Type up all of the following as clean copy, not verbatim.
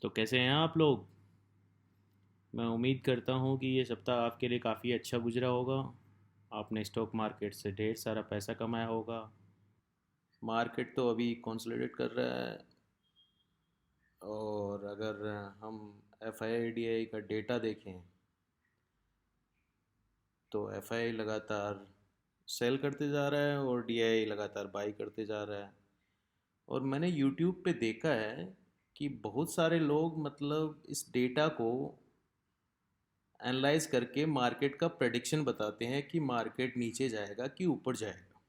तो कैसे हैं आप लोग। मैं उम्मीद करता हूँ कि ये सप्ताह आपके लिए काफ़ी अच्छा गुजरा होगा। आपने स्टॉक मार्केट से ढेर सारा पैसा कमाया होगा। मार्केट तो अभी कंसोलिडेट कर रहा है। और अगर हम एफ आई डी आई का डेटा देखें तो एफ आई लगातार सेल करते जा रहा है और डी आई लगातार बाई करते जा रहा है। और मैंने यूट्यूब पे देखा है कि बहुत सारे लोग मतलब इस डेटा को एनालाइज करके मार्केट का प्रेडिक्शन बताते हैं कि मार्केट नीचे जाएगा कि ऊपर जाएगा।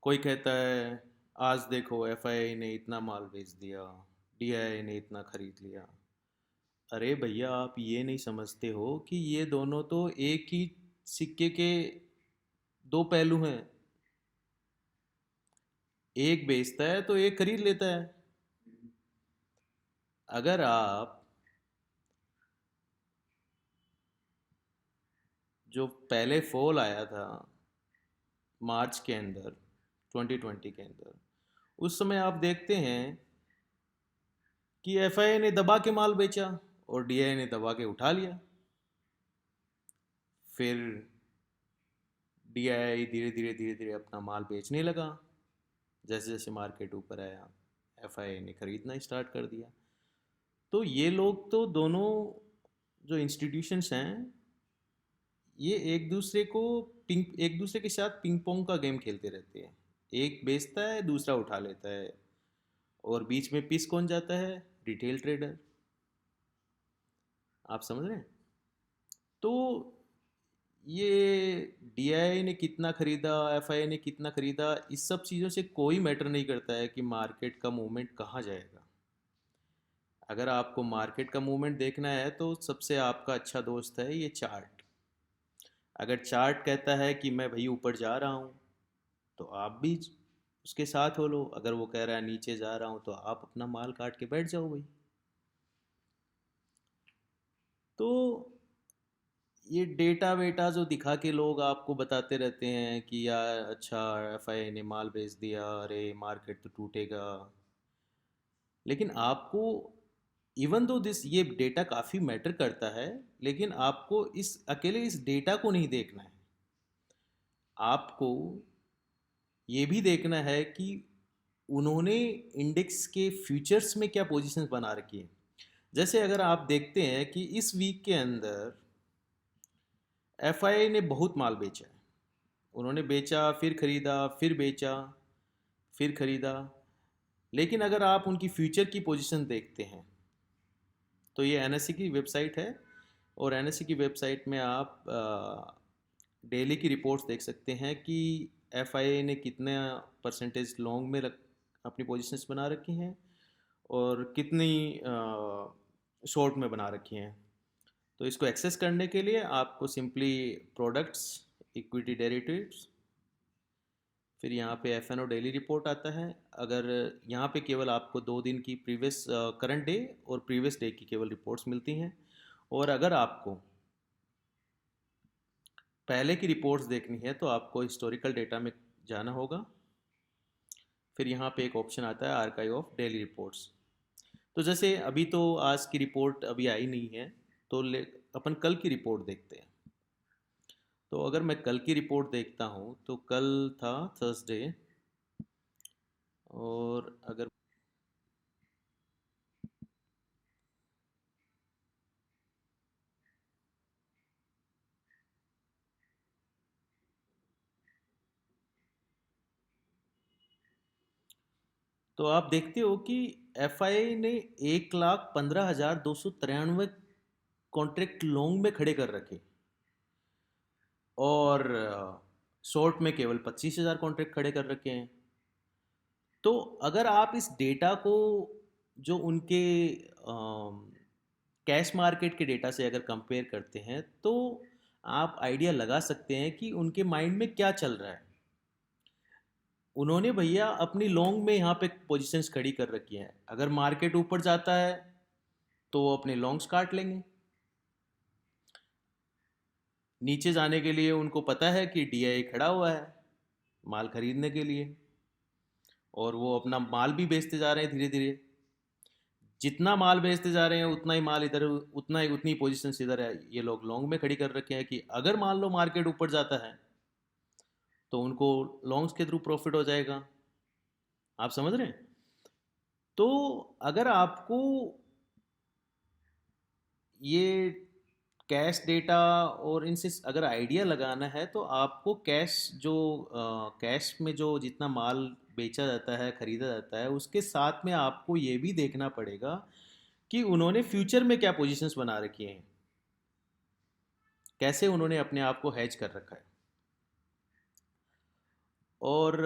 कोई कहता है आज देखो एफआईआई ने इतना माल बेच दिया, डीआईआई ने इतना खरीद लिया। अरे भैया, आप ये नहीं समझते हो कि ये दोनों तो एक ही सिक्के के दो पहलू हैं। एक बेचता है तो एक खरीद लेता है। अगर आप जो पहले फॉल आया था मार्च के अंदर, 2020 के अंदर, उस समय आप देखते हैं कि एफआईआई ने दबा के माल बेचा और डीआईआई ने दबा के उठा लिया। फिर डीआईआई धीरे धीरे अपना माल बेचने लगा। जैसे जैसे मार्केट ऊपर आया एफआईआई ने खरीदना स्टार्ट कर दिया। तो ये लोग तो दोनों जो इंस्टीट्यूशंस हैं, ये एक दूसरे के साथ पिंग पोंग का गेम खेलते रहते हैं। एक बेचता है, दूसरा उठा लेता है, और बीच में पिस कौन जाता है? Retail trader. आप समझ रहे हैं? तो ये डीआईआई ने कितना खरीदा, एफआईआई ने कितना खरीदा, इस सब चीज़ों से कोई मैटर नहीं करता है कि मार्केट का मूवमेंट कहाँ जाएगा। अगर आपको मार्केट का मूवमेंट देखना है तो सबसे आपका अच्छा दोस्त है ये चार्ट। अगर चार्ट कहता है कि मैं भाई ऊपर जा रहा हूँ तो आप भी उसके साथ हो लो। अगर वो कह रहा है नीचे जा रहा हूँ तो आप अपना माल काट के बैठ जाओ भाई। तो ये डेटा वेटा जो दिखा के लोग आपको बताते रहते हैं कि यार अच्छा एफआईआई ने माल बेच दिया, अरे मार्केट तो टूटेगा। लेकिन आपको, इवन दो दिस ये डेटा काफ़ी मैटर करता है, लेकिन आपको इस अकेले इस डेटा को नहीं देखना है। आपको ये भी देखना है कि उन्होंने इंडेक्स के फ्यूचर्स में क्या पोजीशंस बना रखी है। जैसे अगर आप देखते हैं कि इस वीक के अंदर एफआईआई ने बहुत माल बेचा है। उन्होंने बेचा, फिर खरीदा, फिर बेचा, फिर खरीदा। लेकिन अगर आप उनकी फ्यूचर की पोजीशन देखते हैं तो ये एनएससी की वेबसाइट है, और एनएससी की वेबसाइट में आप डेली की रिपोर्ट्स देख सकते हैं कि एफआईआई ने कितना परसेंटेज लॉन्ग में अपनी पोजीशंस बना रखी हैं और कितनी शॉर्ट में बना रखी हैं। तो इसको एक्सेस करने के लिए आपको सिंपली प्रोडक्ट्स, इक्विटी डेरिवेटिव्स, फिर यहाँ पे F N O daily report आता है। अगर यहाँ पे केवल आपको 2 दिन की प्रीवियस करंट डे और प्रीवियस डे की केवल रिपोर्ट्स मिलती हैं। और अगर आपको पहले की रिपोर्ट्स देखनी है तो आपको हिस्टोरिकल डेटा में जाना होगा। फिर यहाँ पे एक ऑप्शन आता है आर्काइव ऑफ डेली रिपोर्ट्स। तो जैसे अभी तो आज की रिपोर्ट अभी आई नहीं है, तो अपन कल की रिपोर्ट देखते हैं। तो अगर मैं कल की रिपोर्ट देखता हूँ तो कल था थर्सडे। और अगर तो आप देखते हो कि एफआईआई ने 1,15,293 कॉन्ट्रैक्ट लॉन्ग में खड़े कर रखे, और शॉर्ट में केवल 25,000 कॉन्ट्रैक्ट खड़े कर रखे हैं। तो अगर आप इस डेटा को जो उनके कैश मार्केट के डेटा से अगर कंपेयर करते हैं तो आप आइडिया लगा सकते हैं कि उनके माइंड में क्या चल रहा है। उन्होंने भैया अपनी लॉन्ग में यहाँ पे पोजीशंस खड़ी कर रखी हैं। अगर मार्केट ऊपर जाता है तो वो अपने लॉन्ग्स काट लेंगे। नीचे जाने के लिए उनको पता है कि डीआई खड़ा हुआ है माल खरीदने के लिए। और वो अपना माल भी बेचते जा रहे हैं धीरे धीरे। जितना माल बेचते जा रहे हैं उतना ही माल इधर, उतना ही उतनी पोजीशन इधर है। ये लोग लॉन्ग में खड़ी कर रखे हैं कि अगर मान लो मार्केट ऊपर जाता है तो उनको लॉन्ग्स के थ्रू प्रॉफिट हो जाएगा। आप समझ रहे हैं? तो अगर आपको ये कैश डेटा और इनसे अगर आइडिया लगाना है तो आपको कैश जो कैश में जो जितना माल बेचा जाता है, खरीदा जाता है, उसके साथ में आपको ये भी देखना पड़ेगा कि उन्होंने फ्यूचर में क्या पोजीशंस बना रखी हैं, कैसे उन्होंने अपने आप को हैज कर रखा है। और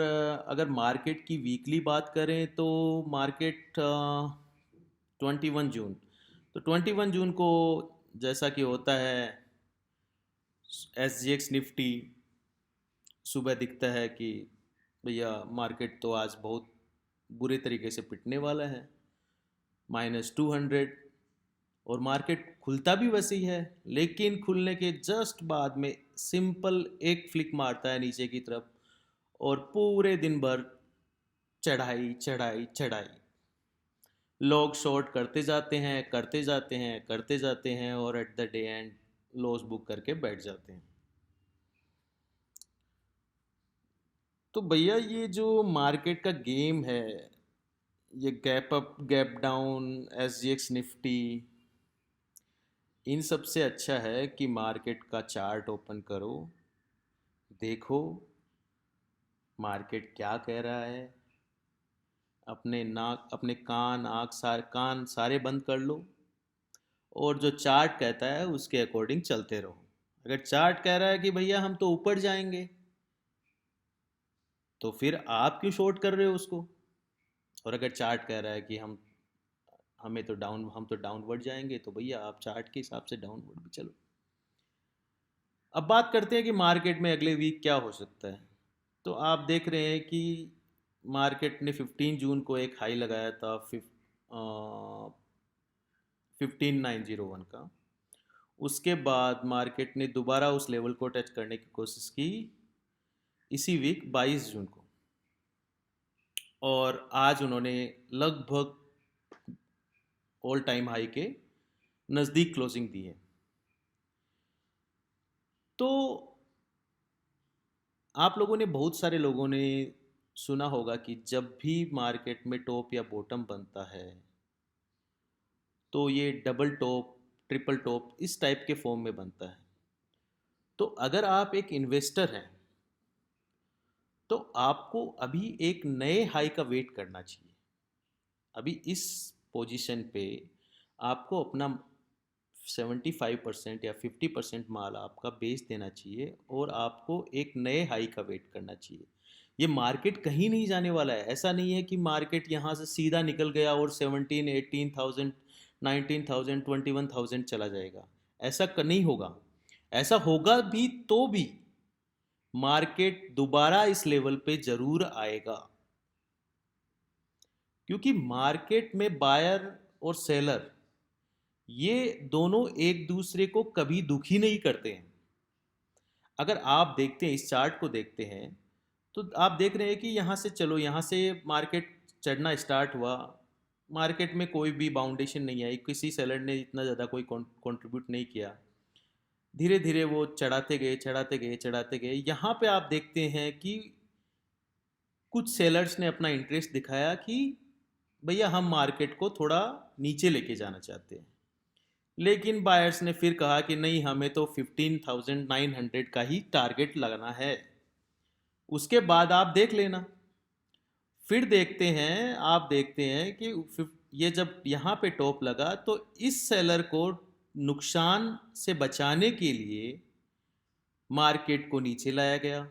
अगर मार्केट की वीकली बात करें तो मार्केट 21 जून, तो 21 जून को जैसा कि होता है SGX निफ्टी सुबह दिखता है कि भैया मार्केट तो आज बहुत बुरे तरीके से पिटने वाला है, -200। और मार्केट खुलता भी वैसे ही है, लेकिन खुलने के जस्ट बाद में सिंपल एक फ्लिक मारता है नीचे की तरफ और पूरे दिन भर चढ़ाई चढ़ाई चढ़ाई। लोग शॉर्ट करते जाते हैं, करते जाते हैं, करते जाते हैं, और at the day and loss book करके बैठ जाते हैं। तो भैया ये जो मार्केट का गेम है, ये gap up gap down, SGX Nifty, इन सब से अच्छा है कि मार्केट का चार्ट ओपन करो, देखो मार्केट क्या कह रहा है, अपने नाक, अपने कान सारे बंद कर लो, और जो चार्ट कहता है उसके अकॉर्डिंग चलते रहो। अगर चार्ट कह रहा है कि भैया हम तो ऊपर जाएंगे, तो फिर आप क्यों शॉर्ट कर रहे हो उसको? और अगर चार्ट कह रहा है कि हम तो डाउनवर्ड जाएंगे, तो भैया आप चार्ट के हिसाब से डाउनवर्ड भी चलो। अब बात करते हैं कि मार्केट में अगले वीक क्या हो सकता है। तो आप देख रहे हैं कि मार्केट ने 15 जून को एक हाई लगाया था 15901 का। उसके बाद मार्केट ने दोबारा उस लेवल को टच करने की कोशिश की इसी वीक 22 जून को, और आज उन्होंने लगभग ऑल टाइम हाई के नज़दीक क्लोजिंग दी है। तो आप लोगों ने, बहुत सारे लोगों ने सुना होगा कि जब भी मार्केट में टॉप या बॉटम बनता है तो ये डबल टॉप, ट्रिपल टॉप इस टाइप के फॉर्म में बनता है। तो अगर आप एक इन्वेस्टर हैं तो आपको अभी एक नए हाई का वेट करना चाहिए। अभी इस पोजीशन पे आपको अपना 75% या 50% माल आपका बेच देना चाहिए, और आपको एक नए हाई का वेट करना चाहिए। ये मार्केट कहीं नहीं जाने वाला है। ऐसा नहीं है कि मार्केट यहाँ से सीधा निकल गया और 17, 18,000, 19,000, 21,000 चला जाएगा। ऐसा नहीं होगा। ऐसा होगा भी तो भी मार्केट दोबारा इस लेवल पे ज़रूर आएगा, क्योंकि मार्केट में बायर और सेलर ये दोनों एक दूसरे को कभी दुखी नहीं करते हैं। अगर आप देखते हैं, इस चार्ट को देखते हैं, तो आप देख रहे हैं कि यहाँ से, चलो यहाँ से मार्केट चढ़ना स्टार्ट हुआ, मार्केट में कोई भी बाउंडेशन नहीं आई, किसी सेलर ने इतना ज़्यादा कोई कंट्रीब्यूट नहीं किया। धीरे धीरे वो चढ़ाते गए चढ़ाते गए चढ़ाते गए। यहाँ पे आप देखते हैं कि कुछ सेलर्स ने अपना इंटरेस्ट दिखाया कि भैया हम मार्केट को थोड़ा नीचे लेके जाना चाहते हैं, लेकिन बायर्स ने फिर कहा कि नहीं, हमें तो 15,900 का ही टारगेट लगाना है। उसके बाद आप देख लेना। फिर देखते हैं, आप देखते हैं कि ये जब यहाँ पे टॉप लगा तो इस सेलर को नुकसान से बचाने के लिए मार्केट को नीचे लाया गया,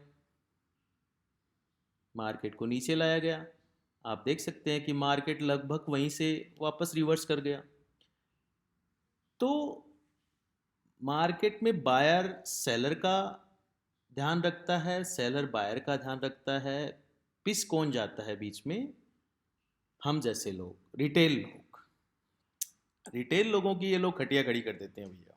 मार्केट को नीचे लाया गया। आप देख सकते हैं कि मार्केट लगभग वहीं से वापस रिवर्स कर गया। तो मार्केट में बायर सेलर का ध्यान रखता है, सेलर बायर का ध्यान रखता है। पिस कौन जाता है बीच में? हम जैसे लोग, रिटेल लोग। रिटेल लोगों की ये लोग खटिया खड़ी कर देते हैं भैया।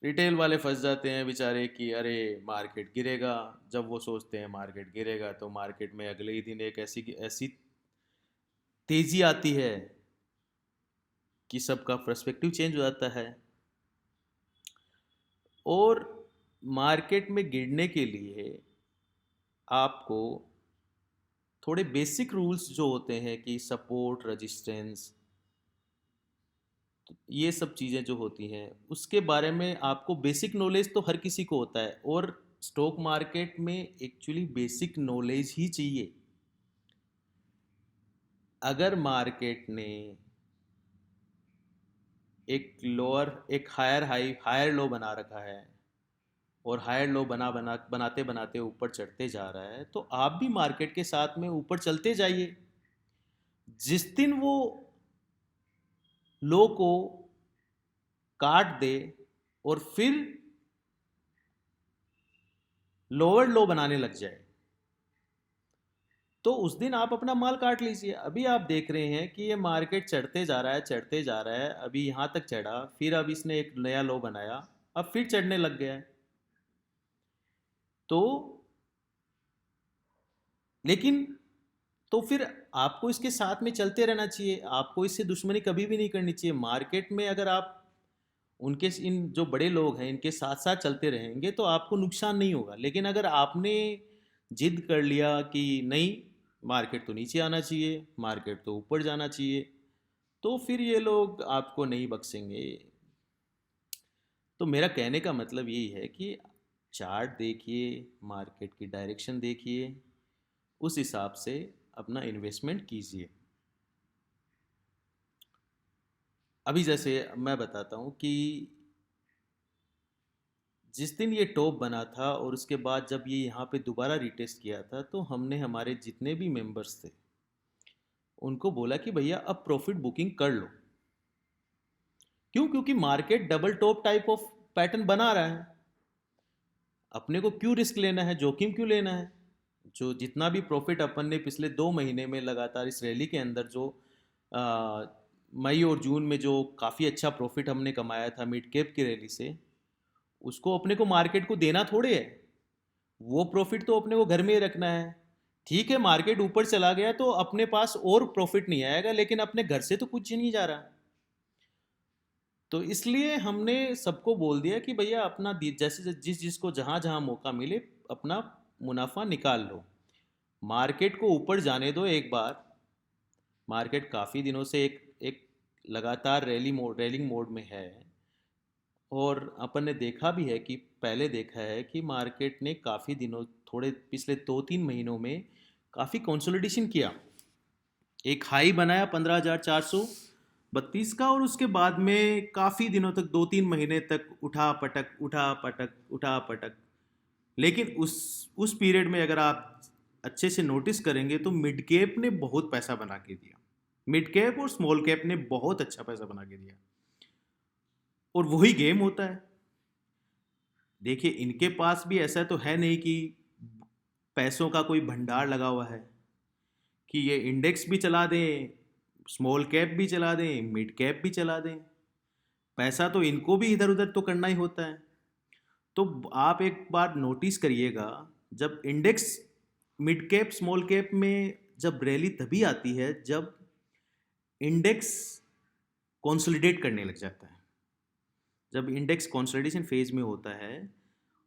रिटेल वाले फंस जाते हैं बेचारे कि अरे मार्केट गिरेगा। जब वो सोचते हैं मार्केट गिरेगा तो मार्केट में अगले ही दिन एक ऐसी ऐसी तेजी आती है कि सबका पर्सपेक्टिव चेंज हो जाता है। और मार्केट में गिरने के लिए आपको थोड़े बेसिक रूल्स जो होते हैं कि सपोर्ट रेजिस्टेंस, ये सब चीज़ें जो होती हैं उसके बारे में आपको बेसिक नॉलेज तो हर किसी को होता है। और स्टॉक मार्केट में एक्चुअली बेसिक नॉलेज ही चाहिए। अगर मार्केट ने एक हायर लो बना रखा है और हायर लो बनाते बनाते ऊपर चढ़ते जा रहा है, तो आप भी मार्केट के साथ में ऊपर चलते जाइए। जिस दिन वो लो को काट दे और फिर लोअर लो बनाने लग जाए, तो उस दिन आप अपना माल काट लीजिए। अभी आप देख रहे हैं कि ये मार्केट चढ़ते जा रहा है चढ़ते जा रहा है, अभी यहाँ तक चढ़ा, फिर अब इसने एक नया लो बनाया, अब फिर चढ़ने लग गया है। तो लेकिन तो फिर आपको इसके साथ में चलते रहना चाहिए, आपको इससे दुश्मनी कभी भी नहीं करनी चाहिए। मार्केट में अगर आप उनके इन जो बड़े लोग हैं इनके साथ साथ चलते रहेंगे तो आपको नुकसान नहीं होगा। लेकिन अगर आपने जिद कर लिया कि नहीं, मार्केट तो नीचे आना चाहिए, मार्केट तो ऊपर जाना चाहिए, तो फिर ये लोग आपको नहीं बख्शेंगे। तो मेरा कहने का मतलब यही है कि चार्ट देखिए, मार्केट की डायरेक्शन देखिए, उस हिसाब से अपना इन्वेस्टमेंट कीजिए। अभी जैसे मैं बताता हूँ कि जिस दिन ये टॉप बना था और उसके बाद जब ये यहाँ पे दोबारा रीटेस्ट किया था, तो हमने हमारे जितने भी मेंबर्स थे उनको बोला कि भैया अब प्रॉफिट बुकिंग कर लो। क्यों? क्योंकि market double top type of pattern बना रहा है। अपने को क्यों रिस्क लेना है, जोखिम क्यों लेना है? जो जितना भी प्रॉफिट अपन ने पिछले 2 महीने में लगातार इस रैली के अंदर जो आ, मई और जून में जो काफ़ी अच्छा प्रॉफिट हमने कमाया था मिड कैप की रैली से, उसको अपने को मार्केट को देना थोड़े है। वो प्रॉफिट तो अपने को घर में ही रखना है। ठीक है, मार्केट ऊपर चला गया तो अपने पास और प्रॉफिट नहीं आएगा, लेकिन अपने घर से तो कुछ नहीं जा रहा। तो इसलिए हमने सबको बोल दिया कि भैया अपना जैसे जिस जिसको जहाँ जहाँ मौका मिले अपना मुनाफा निकाल लो। मार्केट को ऊपर जाने दो एक बार। मार्केट काफ़ी दिनों से एक एक लगातार रेलिंग मोड में है। और अपन ने देखा भी है कि पहले देखा है कि मार्केट ने काफ़ी दिनों, थोड़े पिछले 2-3 महीनों में काफ़ी कंसोलिडेशन किया। एक हाई बनाया 15,432 का, और उसके बाद में काफ़ी दिनों तक 2-3 महीने तक उठा पटक उठा पटक उठा पटक। लेकिन उस पीरियड में अगर आप अच्छे से नोटिस करेंगे तो मिड कैप ने बहुत पैसा बना के दिया। मिड कैप और स्मॉल कैप ने बहुत अच्छा पैसा बना के दिया। और वही गेम होता है। देखिए, इनके पास भी ऐसा तो है नहीं कि पैसों का कोई भंडार लगा हुआ है कि ये इंडेक्स भी चला दें, स्मॉल कैप भी चला दें, मिड कैप भी चला दें। पैसा तो इनको भी इधर उधर तो करना ही होता है। तो आप एक बार नोटिस करिएगा, जब index mid cap small cap में जब रैली तभी आती है जब इंडेक्स कॉन्सोलिडेट करने लग जाता है। जब इंडेक्स कॉन्सोलिडेशन फेज में होता है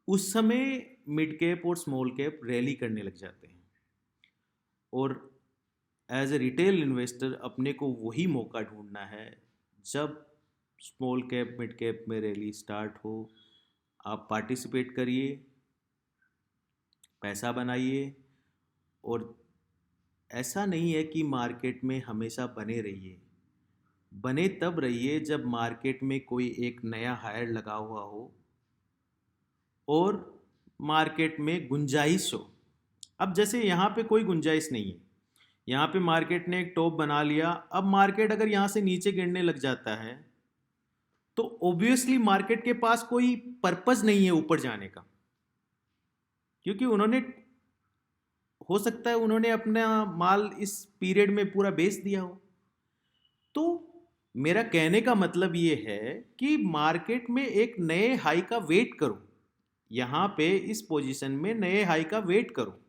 उस समय मिड कैप और स्मॉल कैप रैली करने लग जाते हैं। और एज ए रिटेल इन्वेस्टर अपने को वही मौका ढूंढना है जब स्मॉल कैप मिड कैप में रैली स्टार्ट हो। आप पार्टिसिपेट करिए, पैसा बनाइए। और ऐसा नहीं है कि मार्केट में हमेशा बने रहिए। बने तब रहिए जब मार्केट में कोई एक नया हायर लगा हुआ हो और मार्केट में गुंजाइश हो। अब जैसे यहाँ पे कोई गुंजाइश नहीं है, यहाँ पे मार्केट ने एक टॉप बना लिया। अब मार्केट अगर यहाँ से नीचे गिरने लग जाता है तो ऑब्वियसली मार्केट के पास कोई पर्पस नहीं है ऊपर जाने का, क्योंकि उन्होंने, हो सकता है उन्होंने अपना माल इस पीरियड में पूरा बेच दिया हो। तो मेरा कहने का मतलब ये है कि मार्केट में एक नए हाई का वेट करो, यहाँ पे इस पोजीशन में नए हाई का वेट करो,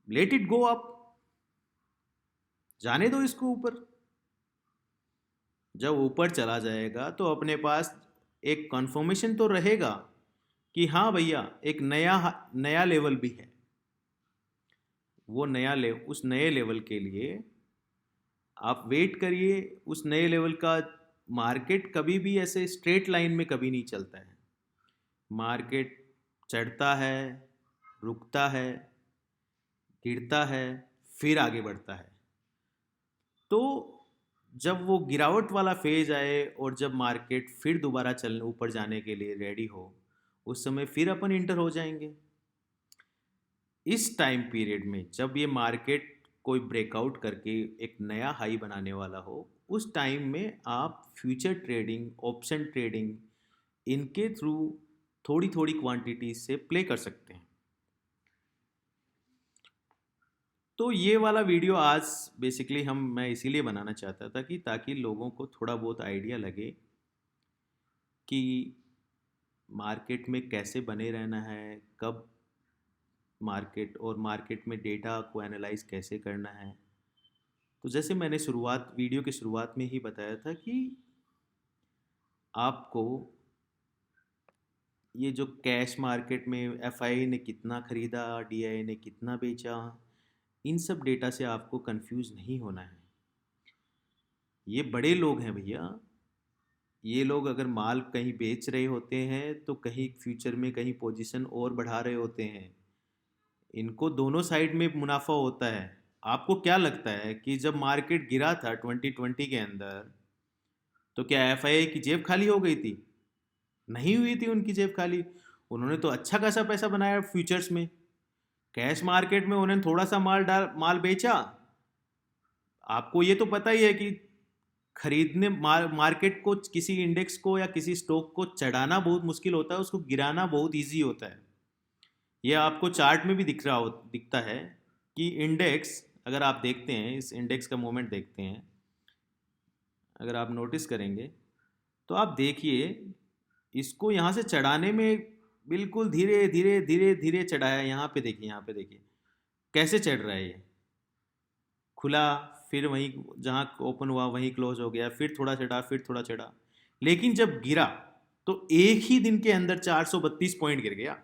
लेट इट गो अप, जाने दो इसको ऊपर। जब ऊपर चला जाएगा तो अपने पास एक कंफर्मेशन तो रहेगा कि हाँ भैया एक नया नया लेवल भी है। वो उस नए लेवल के लिए आप वेट करिए। उस नए लेवल का मार्केट कभी भी ऐसे स्ट्रेट लाइन में कभी नहीं चलता है। मार्केट चढ़ता है, रुकता है, गिरता है, फिर आगे बढ़ता है। तो जब वो गिरावट वाला फेज आए और जब मार्केट फिर दोबारा चल ऊपर जाने के लिए रेडी हो, उस समय फिर अपन इंटर हो जाएंगे। इस टाइम पीरियड में जब ये मार्केट कोई ब्रेकआउट करके एक नया हाई बनाने वाला हो, उस टाइम में आप फ्यूचर ट्रेडिंग, ऑप्शन ट्रेडिंग, इनके थ्रू थोड़ी थोड़ी क्वांटिटी से प्ले कर सकते हैं। तो ये वाला वीडियो आज बेसिकली मैं इसीलिए बनाना चाहता था कि ताकि लोगों को थोड़ा बहुत आइडिया लगे कि मार्केट में कैसे बने रहना है, कब मार्केट और मार्केट में डेटा को एनालाइज कैसे करना है। तो जैसे मैंने वीडियो की शुरुआत में ही बताया था कि आपको ये जो कैश मार्केट में एफआई ने कितना खरीदा, डीआई ने कितना बेचा, इन सब डेटा से आपको कंफ्यूज नहीं होना है। ये बड़े लोग हैं भैया। ये लोग अगर माल कहीं बेच रहे होते हैं तो कहीं फ्यूचर में कहीं पोजीशन और बढ़ा रहे होते हैं। इनको दोनों साइड में मुनाफा होता है। आपको क्या लगता है कि जब मार्केट गिरा था 2020 के अंदर, तो क्या एफआईआई की जेब खाली हो गई थी? नहीं हुई थी उनकी जेब खाली। उन्होंने तो अच्छा खासा पैसा बनाया फ्यूचर्स में। कैश मार्केट में उन्होंने थोड़ा सा माल बेचा। आपको ये तो पता ही है कि खरीदने मार्केट को, किसी इंडेक्स को या किसी स्टॉक को चढ़ाना बहुत मुश्किल होता है, उसको गिराना बहुत इजी होता है। ये आपको चार्ट में भी दिखता है कि इंडेक्स, अगर आप देखते हैं इस इंडेक्स का मूवमेंट देखते हैं, अगर आप नोटिस करेंगे तो आप देखिए इसको यहाँ से चढ़ाने में बिल्कुल धीरे धीरे धीरे धीरे चढ़ा है। यहाँ पे देखिए कैसे चढ़ रहा है ये। खुला, फिर वहीं जहाँ ओपन हुआ वहीं क्लोज हो गया, फिर थोड़ा चढ़ा, फिर थोड़ा चढ़ा, लेकिन जब गिरा तो एक ही दिन के अंदर 432 पॉइंट गिर गया।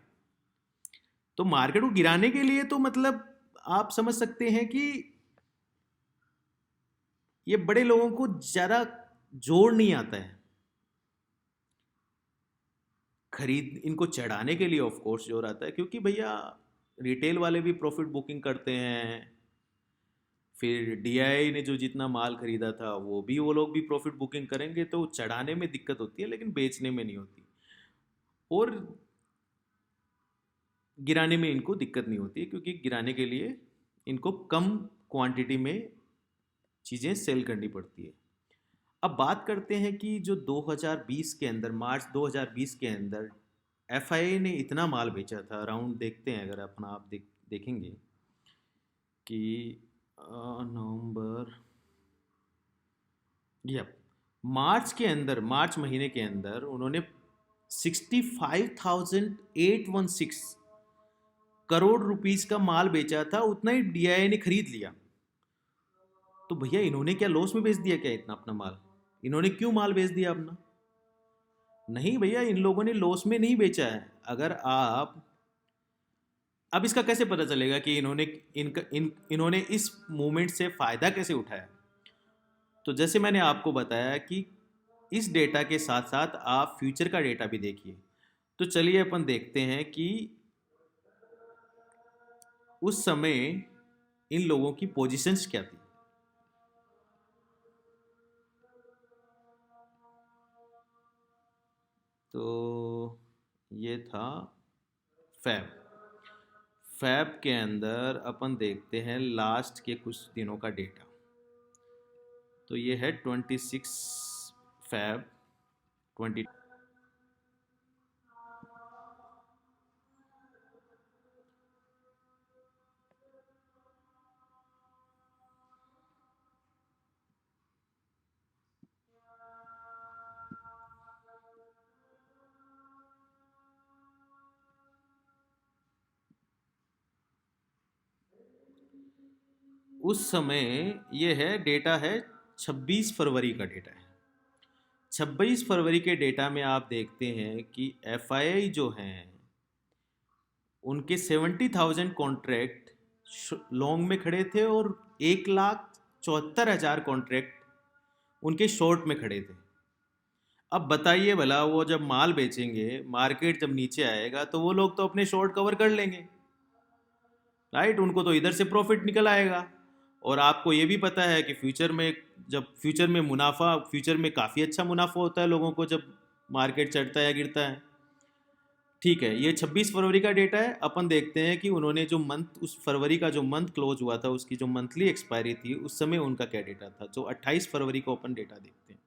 तो मार्केट को गिराने के लिए तो मतलब आप समझ सकते हैं कि ये बड़े लोगों को ज़्यादा जोर नहीं आता है। खरीद इनको चढ़ाने के लिए ऑफ कोर्स जोर आता है, क्योंकि भैया रिटेल वाले भी प्रॉफिट बुकिंग करते हैं। फिर डीआई ने जो जितना माल खरीदा था वो लोग भी प्रॉफिट बुकिंग करेंगे, तो चढ़ाने में दिक्कत होती है लेकिन बेचने में नहीं होती। और गिराने में इनको दिक्कत नहीं होती, क्योंकि गिराने के लिए इनको कम क्वांटिटी में चीज़ें सेल करनी पड़ती है। अब बात करते हैं कि जो 2020 के अंदर, मार्च 2020 के अंदर एफआईआई ने इतना माल बेचा था अराउंड, देखते हैं अगर अपना आप देखेंगे कि नवंबर या मार्च महीने के अंदर उन्होंने 65,816 करोड़ रुपीस का माल बेचा था। उतना ही डीआईआई ने खरीद लिया। तो भैया इन्होंने क्या लॉस में बेच दिया क्या इतना अपना माल? इन्होंने क्यों माल बेच दिया अपना? नहीं भैया, इन लोगों ने लॉस में नहीं बेचा है। अगर आप, अब इसका कैसे पता चलेगा कि इन्होंने इस मूवमेंट से फ़ायदा कैसे उठाया? तो जैसे मैंने आपको बताया कि इस डेटा के साथ साथ आप फ्यूचर का डेटा भी देखिए। तो चलिए अपन देखते हैं कि उस समय इन लोगों की पोजीशंस क्या थी। तो ये था फैब। फैब के अंदर अपन देखते हैं लास्ट के कुछ दिनों का डेटा। तो ये है 26 फैब 20। उस समय ये है डेटा है, 26 फरवरी का डेटा है। 26 फरवरी के डेटा में आप देखते हैं कि एफआईआई जो हैं उनके 70,000 कॉन्ट्रैक्ट लॉन्ग में खड़े थे और 1,74,000 कॉन्ट्रैक्ट उनके शॉर्ट में खड़े थे। अब बताइए भला, वो जब माल बेचेंगे, मार्केट जब नीचे आएगा तो वो लोग तो अपने शॉर्ट कवर कर लेंगे, राइट? उनको तो इधर से प्रॉफिट निकल आएगा। और आपको ये भी पता है कि फ्यूचर में, जब फ्यूचर में मुनाफा, फ्यूचर में काफ़ी अच्छा मुनाफा होता है लोगों को जब मार्केट चढ़ता है या गिरता है। ठीक है, ये 26 फरवरी का डेटा है। अपन देखते हैं कि उन्होंने जो मंथ, उस फरवरी का जो मंथ क्लोज हुआ था, उसकी जो मंथली एक्सपायरी थी, उस समय उनका क्या डेटा था, जो 28 फरवरी को अपन डेटा देखते हैं।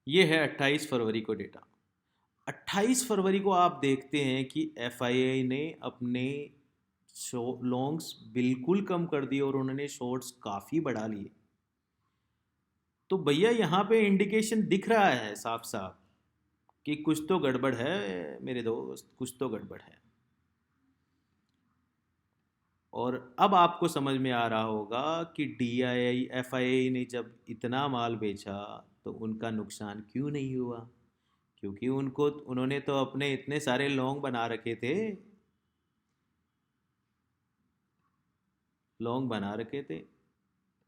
ये है 28 फरवरी को डेटा। 28 फरवरी को आप देखते हैं कि एफआईआई ने अपने लॉन्ग्स बिल्कुल कम कर दिए और उन्होंने शॉर्ट्स काफ़ी बढ़ा लिए। तो भैया यहाँ पे इंडिकेशन दिख रहा है साफ साफ कि कुछ तो गड़बड़ है मेरे दोस्त, कुछ तो गड़बड़ है। और अब आपको समझ में आ रहा होगा कि डीआईआई एफआईआई ने जब इतना माल बेचा तो उनका नुकसान क्यों नहीं हुआ, क्योंकि उन्होंने तो अपने इतने सारे लॉन्ग बना रखे थे, लॉन्ग बना रखे थे।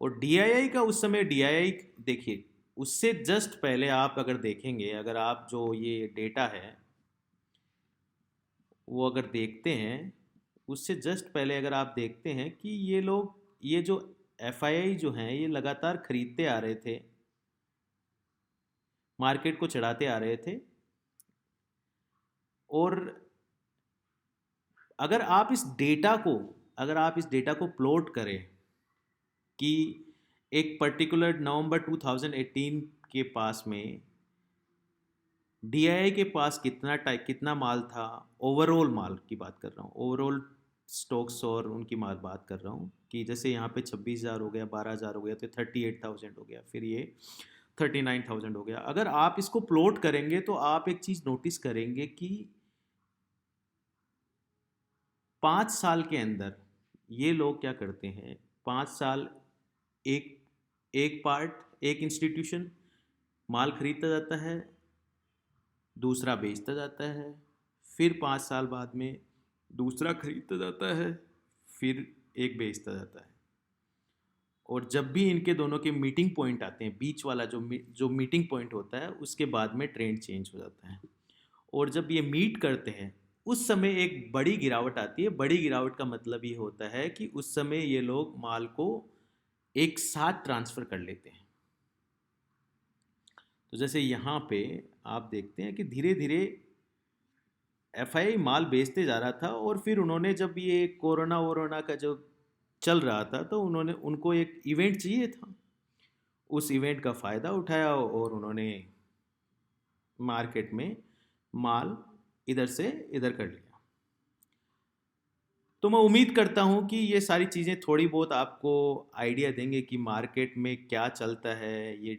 और डीआईआई का उस समय, डीआईआई देखिए, उससे जस्ट पहले आप अगर देखेंगे, अगर आप जो ये डेटा है वो अगर देखते हैं, उससे जस्ट पहले अगर आप देखते हैं कि ये लोग, ये जो एफआईआई जो हैं, ये लगातार खरीदते आ रहे थे, मार्केट को चढ़ाते आ रहे थे। और अगर आप इस डेटा को, अगर आप इस डेटा को प्लॉट करें कि एक पर्टिकुलर नवंबर 2018 के पास में डीआईआई के पास कितना माल था, ओवरऑल माल की बात कर रहा हूँ, ओवरऑल स्टॉक्स और उनकी माल बात कर रहा हूँ, कि जैसे यहाँ पे 26,000 हो गया, 12,000 हो गया, तो 38,000 हो गया, फिर ये 39,000 हो गया। अगर आप इसको प्लॉट करेंगे तो आप एक चीज़ नोटिस करेंगे कि 5 साल के अंदर ये लोग क्या करते हैं, 5 साल, एक एक पार्ट, एक इंस्टीट्यूशन माल खरीदता जाता है, दूसरा बेचता जाता है, फिर 5 साल बाद में दूसरा खरीदता जाता है, फिर एक बेचता जाता है। और जब भी इनके दोनों के मीटिंग पॉइंट आते हैं, बीच वाला जो मीटिंग पॉइंट होता है, उसके बाद में ट्रेंड चेंज हो जाता है। और जब ये मीट करते हैं उस समय एक बड़ी गिरावट आती है। बड़ी गिरावट का मतलब ये होता है कि उस समय ये लोग माल को एक साथ ट्रांसफ़र कर लेते हैं। तो जैसे यहाँ पे आप देखते हैं कि धीरे धीरे एफआई माल बेचते जा रहा था, और फिर उन्होंने, जब ये कोरोना वोरोना का जो चल रहा था, तो उन्होंने, उनको एक इवेंट चाहिए था, उस इवेंट का फ़ायदा उठाया और उन्होंने मार्केट में माल इधर से इधर कर लिया। तो मैं उम्मीद करता हूँ कि ये सारी चीज़ें थोड़ी बहुत आपको आइडिया देंगे कि मार्केट में क्या चलता है। ये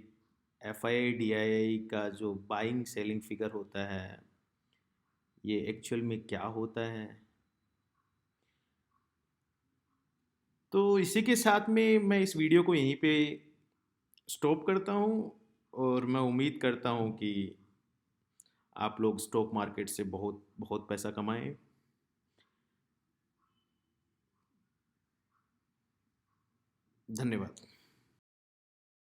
एफ आई डी आई आई का जो बाइंग सेलिंग फिगर होता है, ये एक्चुअल में क्या होता है। तो इसी के साथ में मैं इस वीडियो को यहीं पे स्टॉप करता हूँ, और मैं उम्मीद करता हूँ कि आप लोग स्टॉक मार्केट से बहुत बहुत पैसा कमाएं। धन्यवाद।